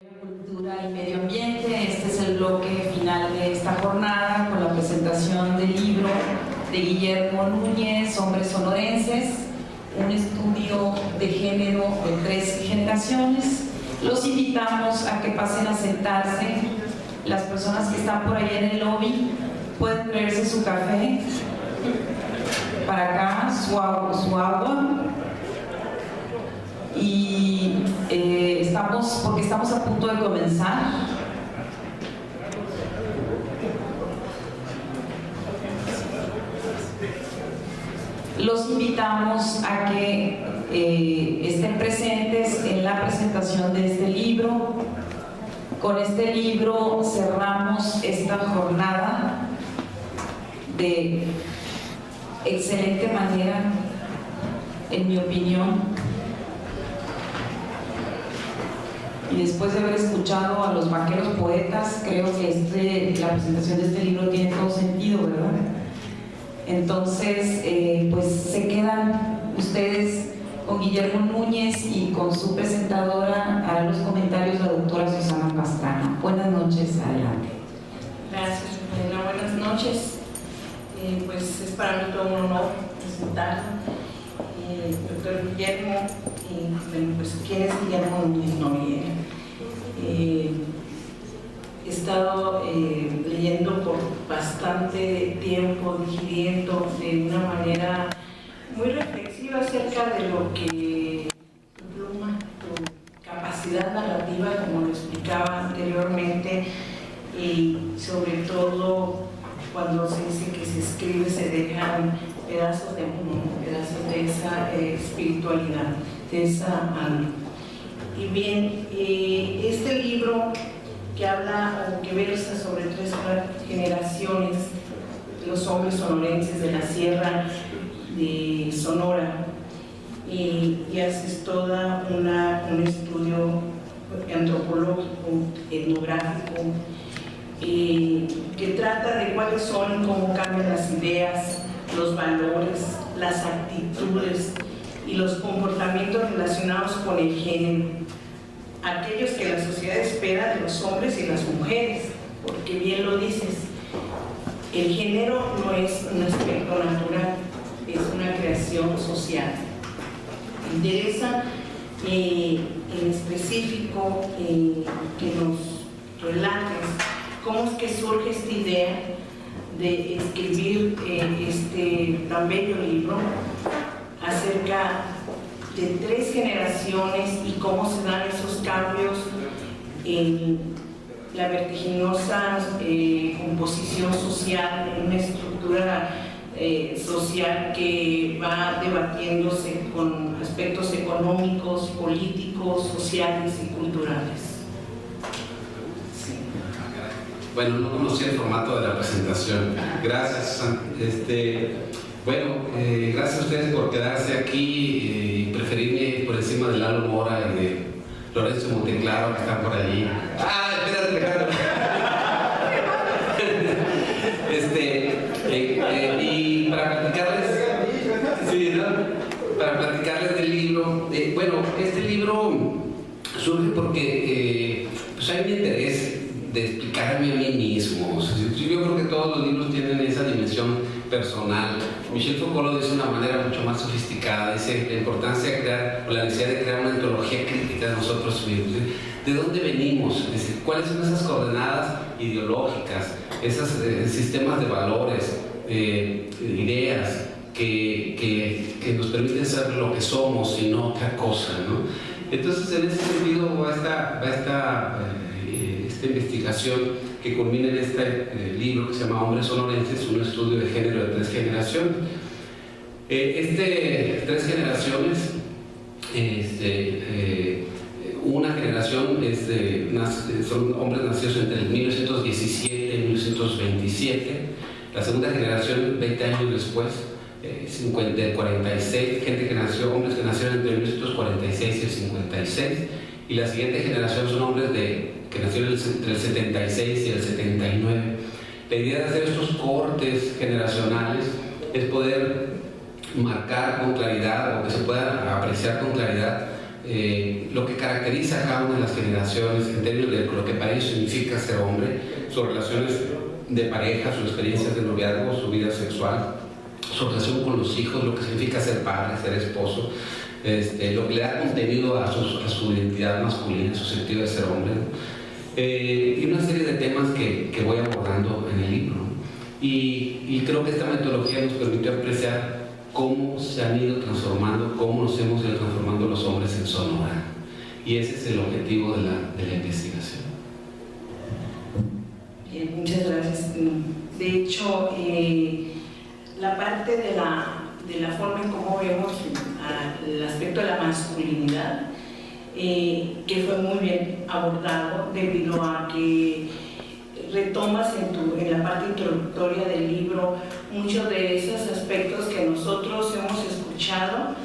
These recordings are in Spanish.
Cultura y Medio Ambiente. Este es el bloque final de esta jornada con la presentación del libro de Guillermo Núñez, Hombres Sonorenses, un estudio de género de 3 generaciones. Los invitamos a que pasen a sentarse. Las personas que están por ahí en el lobby pueden traerse su café para acá, su agua. Y porque estamos a punto de comenzar. Los invitamos a que estén presentes en la presentación de este libro. Con este libro cerramos esta jornada de excelente manera, en mi opinión. Y después de haber escuchado a los vaqueros poetas, creo que la presentación de este libro tiene todo sentido, ¿verdad? Entonces, pues se quedan ustedes con Guillermo Núñez y con su presentadora. Hará los comentarios la doctora Susana Pastrana. Buenas noches, adelante. Gracias, Reina. Buenas noches. Pues es para mí todo un honor presentar doctor Guillermo. Pues, ¿quién es Guillermo Núñez Noriega? He estado leyendo por bastante tiempo, digiriendo de una manera muy reflexiva acerca de lo que tu pluma, tu capacidad narrativa, como lo explicaba anteriormente, y sobre todo cuando se dice que se escribe se dejan pedazos de mundo, pedazos de esa espiritualidad, de esa alma. Y bien, este libro que habla o que versa sobre 3 generaciones, los hombres sonorenses de la Sierra de Sonora, y haces toda un estudio antropológico, etnográfico, que trata de cuáles son y cómo cambian las ideas, los valores, las actitudes y los comportamientos relacionados con el género, aquellos que la sociedad espera de los hombres y las mujeres, porque bien lo dices, el género no es un aspecto natural, es una creación social. Me interesa en específico que nos relates cómo es que surge esta idea de escribir este tan bello libro acerca de 3 generaciones y cómo se dan esos cambios en la vertiginosa composición social, en una estructura social que va debatiéndose con aspectos económicos, políticos, sociales y culturales. Bueno, no conocía el formato de la presentación. Gracias, Susana. Gracias a ustedes por quedarse aquí y preferirme por encima de Lalo Mora y de Lorenzo Monteclaro, que están por allí. ¡Ah, espérate, Ricardo! Y para platicarles, para platicarles del libro, este libro surge porque pues hay un interés de explicarme a mí mismo. Yo creo que todos los libros tienen esa dimensión personal. Michel Foucault lo dice de una manera mucho más sofisticada, dice la importancia de crear, o la necesidad de crear una antología crítica de nosotros mismos. ¿De dónde venimos? Es decir, ¿cuáles son esas coordenadas ideológicas, esos sistemas de valores, ideas que nos permiten ser lo que somos y no otra cosa, ¿no? Entonces, en ese sentido va esta investigación que culmina en este libro que se llama Hombres Sonorenses, un estudio de género de 3 generaciones. 3 generaciones, una generación son hombres nacidos entre el 1917 y 1927, la segunda generación 20 años después, 46, hombres que nacieron entre el 1946 y el 56, y la siguiente generación son hombres que nacieron entre el 76 y el 79. La idea de hacer estos cortes generacionales es poder marcar con claridad, o que se pueda apreciar con claridad lo que caracteriza a cada una de las generaciones en términos de lo que para ellos significa ser hombre, sus relaciones de pareja, sus experiencias de noviazgo, su vida sexual, su relación con los hijos, lo que significa ser padre, ser esposo, lo que le da contenido a su identidad masculina, a su sentido de ser hombre, y una serie de temas que voy abordando en el libro. Y creo que esta metodología nos permitió apreciar cómo se han ido transformando, cómo nos hemos ido transformando los hombres en Sonora. Y ese es el objetivo de la investigación. Bien, muchas gracias. De hecho, la parte de la forma en cómo vemos el aspecto de la masculinidad, que fue muy bien abordado debido a que retomas en la parte introductoria del libro muchos de esos aspectos que nosotros hemos escuchado,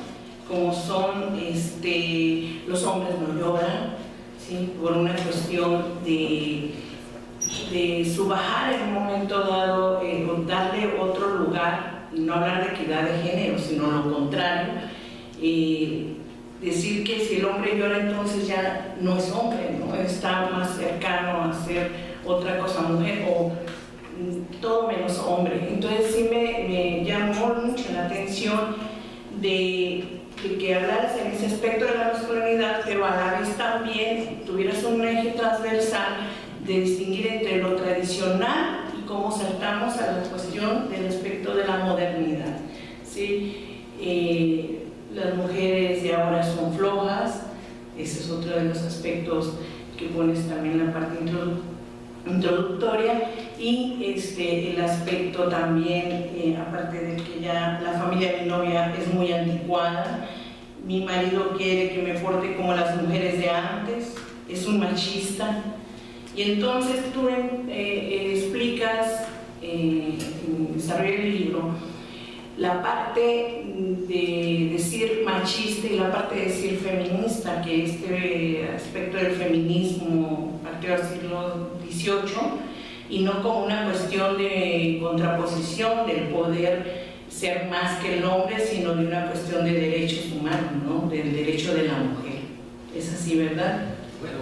como son los hombres no lloran, ¿sí? Por una cuestión de subajar en un momento dado, darle otro lugar, y no hablar de equidad de género, sino lo contrario, decir que si el hombre llora entonces ya no es hombre, ¿no? Está más cercano a ser otra cosa, mujer o todo menos hombre. Entonces sí me llamó mucho la atención de que hablaras en ese aspecto de la masculinidad, pero a la vez también tuvieras un eje transversal de distinguir entre lo tradicional y cómo saltamos a la cuestión del aspecto de la modernidad, ¿sí? Las mujeres de ahora son flojas, ese es otro de los aspectos que pones también en la parte introductoria, y el aspecto también, aparte de que ya la familia de mi novia es muy anticuada, mi marido quiere que me porte como las mujeres de antes, es un machista, y entonces tú explicas en el desarrollo del libro la parte de decir machista y la parte de decir feminista, que este aspecto del feminismo partió del siglo XVIII, y no como una cuestión de contraposición del poder ser más que el hombre, sino de una cuestión de derechos humanos, ¿no? Del derecho de la mujer. ¿Es así, verdad? Bueno,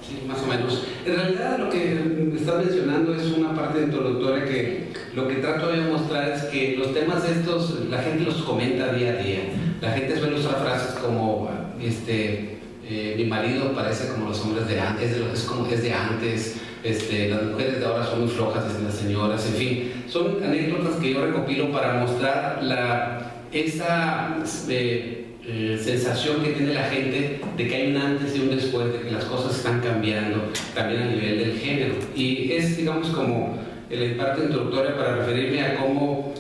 sí, más o menos. En realidad lo que me estás mencionando es una parte introductoria que lo que trato de mostrar es que los temas estos, la gente los comenta día a día. La gente suele usar frases como mi marido parece como los hombres de antes, es de antes, las mujeres de ahora son muy flojas, dicen las señoras, en fin. Son anécdotas que yo recopilo para mostrar esa sensación que tiene la gente de que hay un antes y un después, de que las cosas están cambiando también a nivel del género. Y es, digamos, como la parte introductoria para referirme a cómo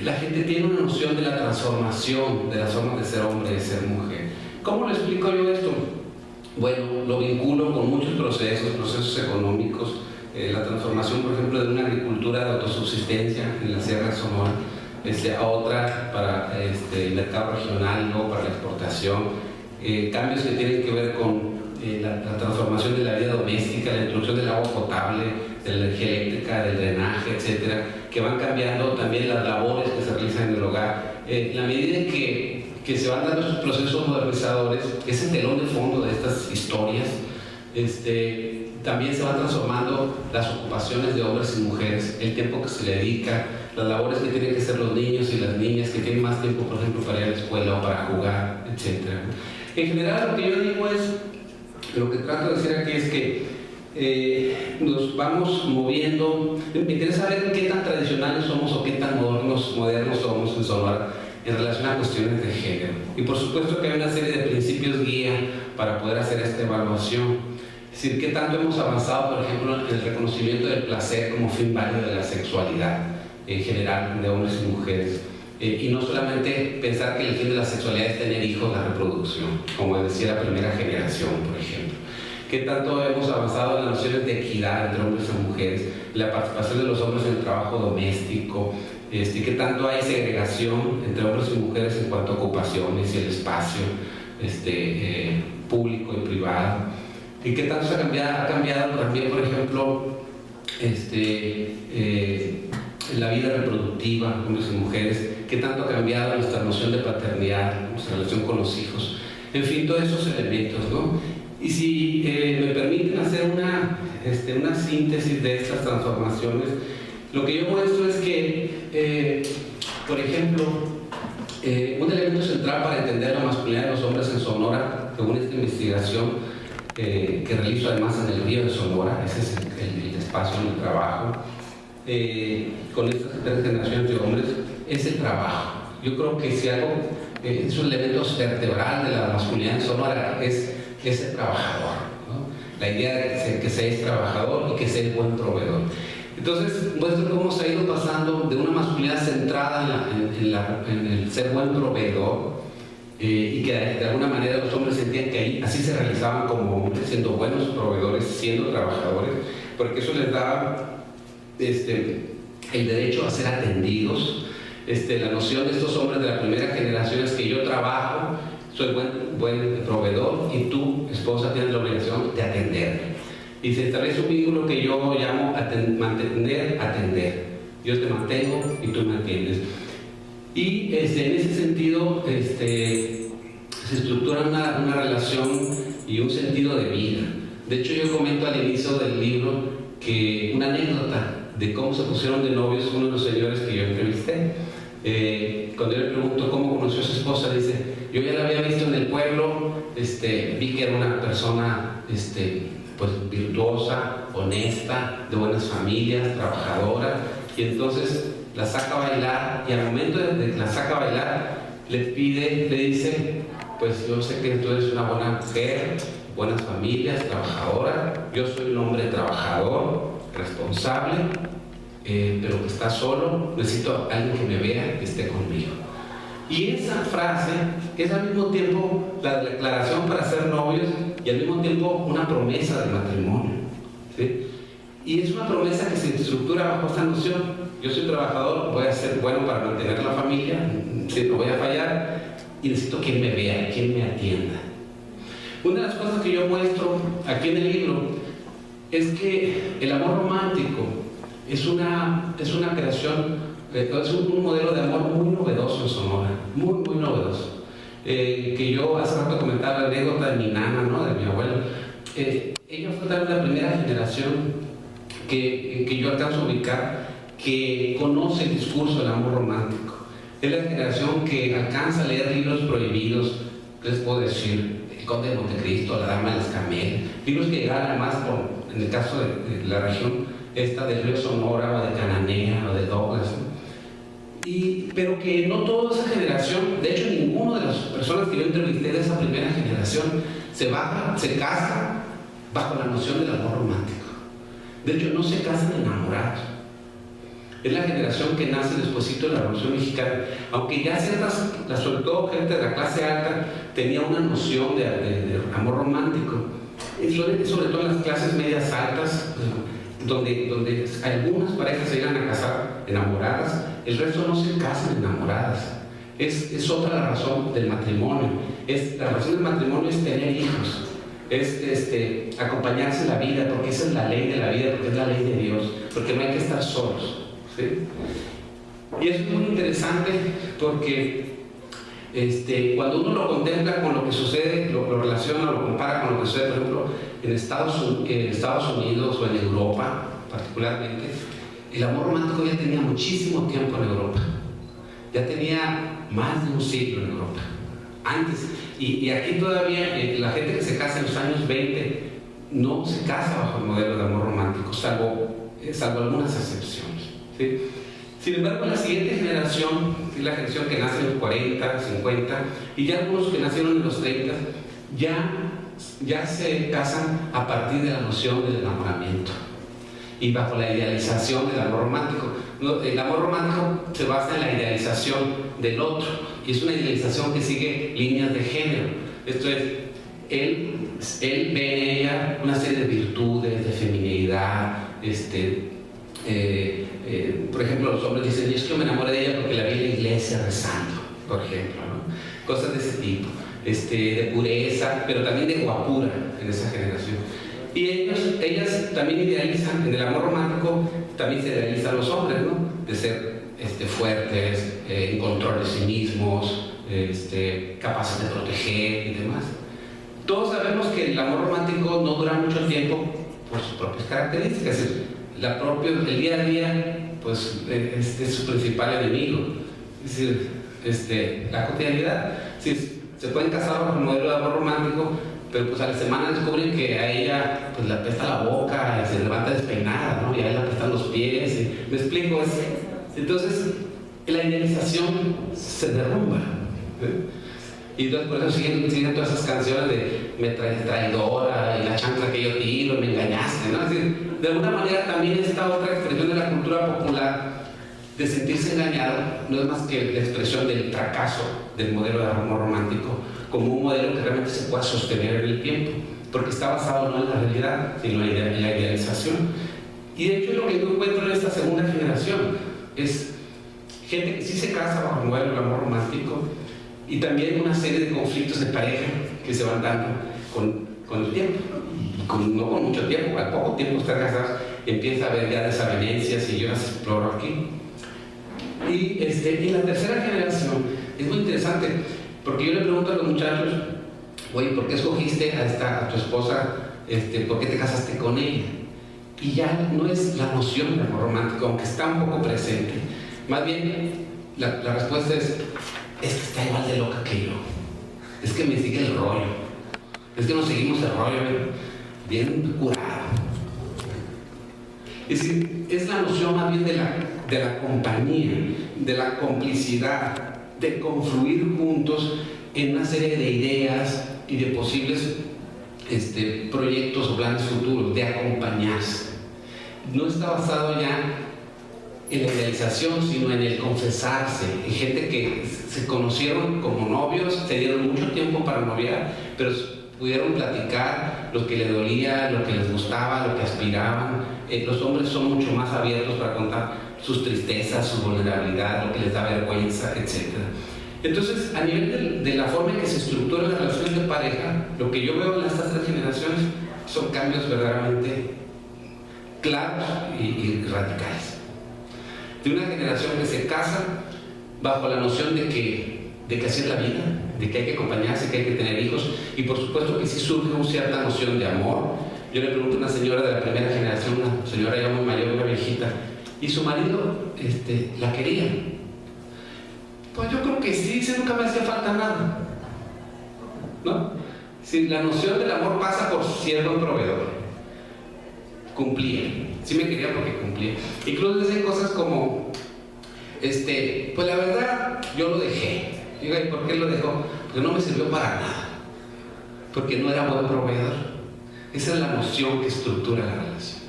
la gente tiene una noción de la transformación de las formas de ser hombre y de ser mujer. ¿Cómo lo explico yo esto? Bueno, lo vinculo con muchos procesos económicos, la transformación, por ejemplo, de una agricultura de autosubsistencia en la Sierra de Sonora a otra para el mercado regional, luego para la exportación, cambios que tienen que ver con la transformación de la vida doméstica, la introducción del agua potable, de la energía eléctrica, del drenaje, etcétera, que van cambiando también las labores que se realizan en el hogar. En la medida en que se van dando esos procesos modernizadores, ese telón de fondo de estas historias, también se van transformando las ocupaciones de hombres y mujeres, el tiempo que se le dedica, las labores que tienen que hacer los niños y las niñas, que tienen más tiempo, por ejemplo, para ir a la escuela o para jugar, etc. En general, lo que yo digo es, lo que trato de decir aquí es que nos vamos moviendo. Me interesa ver qué tan tradicionales somos o qué tan modernos somos en Sonora en relación a cuestiones de género. Y por supuesto que hay una serie de principios guía para poder hacer esta evaluación. Es decir, qué tanto hemos avanzado, por ejemplo, en el reconocimiento del placer como fin válido de la sexualidad en general, de hombres y mujeres. Y no solamente pensar que el fin de la sexualidad es tener hijos, la reproducción, como decía la primera generación, por ejemplo. Qué tanto hemos avanzado en las nociones de equidad entre hombres y mujeres, la participación de los hombres en el trabajo doméstico, qué tanto hay segregación entre hombres y mujeres en cuanto a ocupaciones y el espacio público y privado, y qué tanto ha cambiado también, por ejemplo, la vida reproductiva, hombres y mujeres, qué tanto ha cambiado nuestra noción de paternidad, nuestra relación con los hijos. en fin, todos esos elementos, ¿no? Y si me permiten hacer una síntesis de estas transformaciones, lo que yo muestro es que, por ejemplo, un elemento central para entender la masculinidad de los hombres en Sonora, según esta investigación que realizo además en el Río de Sonora, ese es el espacio en el trabajo, con estas 3 generaciones de hombres, es el trabajo. Yo creo que si algo es un elemento vertebral de la masculinidad en Sonora es el trabajador, ¿no? La idea de que se es trabajador y que se es buen proveedor. Entonces, muestro cómo se ha ido pasando de una masculinidad centrada en el ser buen proveedor, y que de alguna manera los hombres sentían que ahí así se realizaban como hombres, siendo buenos proveedores, siendo trabajadores, porque eso les daba el derecho a ser atendidos. La noción de estos hombres de la primera generación es que yo trabajo, soy buen proveedor y tú, esposa, tienes la obligación de atenderme. Y se establece un vínculo que yo llamo mantener, atender. Yo te mantengo y tú me atiendes. Y en ese sentido se estructura una relación y un sentido de vida. De hecho, yo comento al inicio del libro que una anécdota de cómo se pusieron de novios uno de los señores que yo entrevisté. Cuando yo le pregunto cómo conoció a su esposa, dice: yo ya la había visto en el pueblo, vi que era una persona pues virtuosa, honesta, de buenas familias, trabajadora, y entonces la saca a bailar, y al momento de que la saca a bailar le dice: pues yo sé que tú eres una buena mujer, buenas familias, trabajadora, yo soy un hombre trabajador, responsable, pero que está solo, necesito a alguien que me vea, que esté conmigo. Y esa frase es al mismo tiempo la declaración para ser novios y al mismo tiempo una promesa de matrimonio, ¿sí? Y es una promesa que se estructura bajo esta noción: yo soy trabajador, voy a ser bueno para mantener la familia, no voy a fallar, y necesito quien me vea, quien me atienda. Una de las cosas que yo muestro aquí en el libro es que el amor romántico es una creación, es un modelo de amor muy novedoso en Sonora, muy novedoso. Que yo hace rato comentaba la anécdota de mi nana, ¿no? De mi abuela. Ella fue también la primera generación que yo alcanzo a ubicar que conoce el discurso del amor romántico. Es la generación que alcanza a leer libros prohibidos, les puedo decir, El Conde de Montecristo, La Dama del Escamel, libros que llegaban además, en el caso de la región esta del Río Sonora, o de Cananea, o de Douglas, ¿no? Pero que no toda esa generación, de hecho ninguna de las personas que yo entrevisté de esa primera generación se casa bajo la noción del amor romántico. De hecho, no se casan enamorados. Es la generación que nace despuesito de la Revolución Mexicana, aunque ya sobre todo gente de la clase alta, tenía una noción de amor romántico. Sobre todo en las clases medias altas, donde algunas parejas se llegan a casar enamoradas, el resto no se casan enamoradas. Es otra la razón del matrimonio. La razón del matrimonio es tener hijos, es acompañarse en la vida, porque esa es la ley de la vida, porque es la ley de Dios, porque no hay que estar solos, ¿sí? Y es muy interesante porque cuando uno lo contempla con lo que sucede, lo relaciona, lo compara con lo que sucede, por ejemplo, en Estados Unidos o en Europa particularmente, el amor romántico ya tenía muchísimo tiempo en Europa, ya tenía más de un siglo en Europa, antes, y aquí todavía la gente que se casa en los años 20 no se casa bajo el modelo de amor romántico, salvo algunas excepciones, ¿sí? Sin embargo, la siguiente generación, que es la generación que nace en los 40, 50, y ya algunos que nacieron en los 30, ya se casan a partir de la noción del enamoramiento y bajo la idealización del amor romántico. El amor romántico se basa en la idealización del otro, y es una idealización que sigue líneas de género. Esto es, él ve en ella una serie de virtudes, de feminidad, por ejemplo, los hombres dicen: yo es que me enamoré de ella porque la vi en la iglesia rezando, por ejemplo, ¿no? Cosas de ese tipo, de pureza, pero también de guapura en esa generación. Y ellas también idealizan, en el amor romántico también se idealizan los hombres, ¿no? De ser fuertes, en control de sí mismos, capaces de proteger y demás. Todos sabemos que el amor romántico no dura mucho tiempo por sus propias características. El día a día pues, es su principal enemigo. Es decir, la cotidianidad. Se pueden casar bajo el modelo de amor romántico, pero pues a la semana descubren que a ella pues, le apesta la boca y se levanta despeinada, ¿no? Y a él le apestan los pies. ¿Me explico? Entonces, la idealización se derrumba. Y entonces por eso siguen todas esas canciones de me traes traidora y la chancla que yo tiro, me engañaste, ¿no? Es decir, de alguna manera también esta otra expresión de la cultura popular de sentirse engañado no es más que la expresión del fracaso del modelo de amor romántico como un modelo que realmente se pueda sostener en el tiempo, porque está basado no en la realidad, sino en la idealización. Y de hecho lo que yo encuentro en esta segunda generación es gente que sí se casa bajo el modelo del amor romántico, y también una serie de conflictos de pareja que se van dando con el tiempo. No con mucho tiempo, al poco tiempo de estar casados empieza a haber ya desavenencias y yo las exploro aquí. Y en la tercera generación es muy interesante, porque yo le pregunto a los muchachos, oye, ¿por qué escogiste a tu esposa? ¿Por qué te casaste con ella? Y ya no es la noción de amor romántico, aunque está un poco presente. Más bien, la respuesta es que está igual de loca que yo. Es que me sigue el rollo. Es que nos seguimos el rollo bien curado. Es decir, es la noción más bien de la compañía, de la complicidad, de confluir juntos en una serie de ideas y de posibles proyectos o planes futuros, de acompañarse. No está basado ya en la idealización, sino en el confesarse. Hay gente que se conocieron como novios, se dieron mucho tiempo para noviar, pero pudieron platicar lo que les dolía, lo que les gustaba, lo que aspiraban. Los hombres son mucho más abiertos para contar sus tristezas, su vulnerabilidad, lo que les da vergüenza, etc. Entonces, a nivel de la forma en que se estructura la relación de pareja, lo que yo veo en estas tres generaciones son cambios verdaderamente claros y radicales. De una generación que se casa bajo la noción de que así es la vida, de que hay que acompañarse, que hay que tener hijos, y por supuesto que sí surge una cierta noción de amor. Yo le pregunto a una señora de la primera generación, una señora ya muy mayor, una viejita, y su marido la quería. Pues yo creo que sí, nunca me hacía falta nada, ¿no? Si la noción del amor pasa por ser un proveedor, cumplía. Sí me quería porque cumplía. Incluso decían cosas como, pues la verdad, yo lo dejé. Digo, ¿y por qué lo dejó? Porque no me sirvió para nada. Porque no era buen proveedor. Esa es la noción que estructura la relación.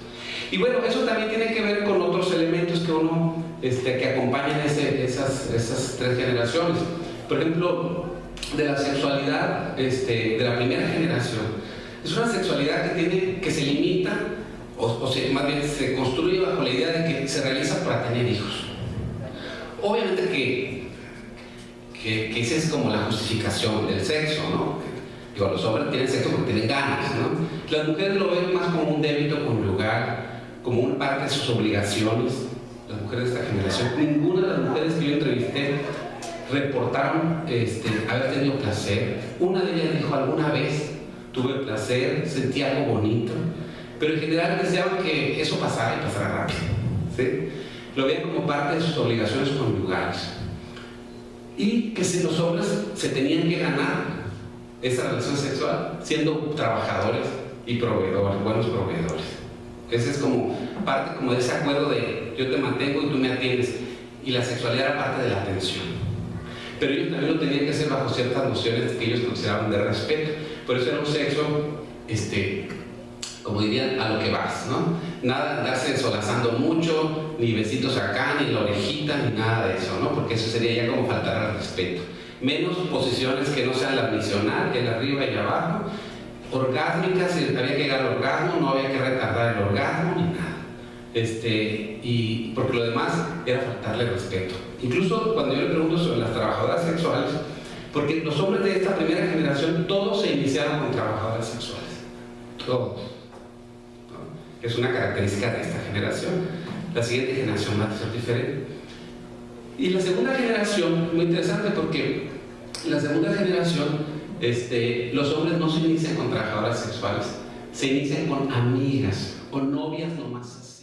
Y bueno, eso también tiene que ver con otros elementos que uno, que acompañan esas tres generaciones. Por ejemplo, de la sexualidad de la primera generación. Es una sexualidad que se limita, más bien se construye bajo la idea de que se realiza para tener hijos. Obviamente que esa es como la justificación del sexo, ¿no? Digo, los hombres tienen sexo porque tienen ganas, ¿no? Las mujeres lo ven más como un débito conyugal, como una parte de sus obligaciones. Las mujeres de esta generación, ninguna de las mujeres que yo entrevisté reportaron haber tenido placer. Una de ellas dijo, alguna vez tuve placer, sentí algo bonito, pero en general deseaban que eso pasara y pasara rápido, ¿sí? Lo veían como parte de sus obligaciones conyugales, y que si los hombres se tenían que ganar esa relación sexual siendo trabajadores y proveedores, buenos proveedores. Ese es como parte como de ese acuerdo de yo te mantengo y tú me atiendes, y la sexualidad era parte de la atención. Pero ellos también lo tenían que hacer bajo ciertas nociones que ellos consideraban de respeto. Por eso era un sexo, como dirían, a lo que vas, ¿no? Nada de andarse solazando mucho, ni besitos acá, ni la orejita, ni nada de eso, ¿no? Porque eso sería ya como faltar al respeto. Menos posiciones que no sean la misional, que el arriba y abajo. Orgásmicas, había que llegar al orgasmo, no había que retardar el orgasmo, ni nada. Y porque lo demás era faltarle respeto. Incluso cuando yo le pregunto sobre las trabajadoras sexuales, porque los hombres de esta primera generación todos se iniciaron con trabajadoras sexuales, todos, ¿no? Es una característica de esta generación. La siguiente generación va a ser diferente. Y la segunda generación, muy interesante porque La segunda generación, los hombres no se inician con trabajadoras sexuales, se inician con amigas o novias nomás así.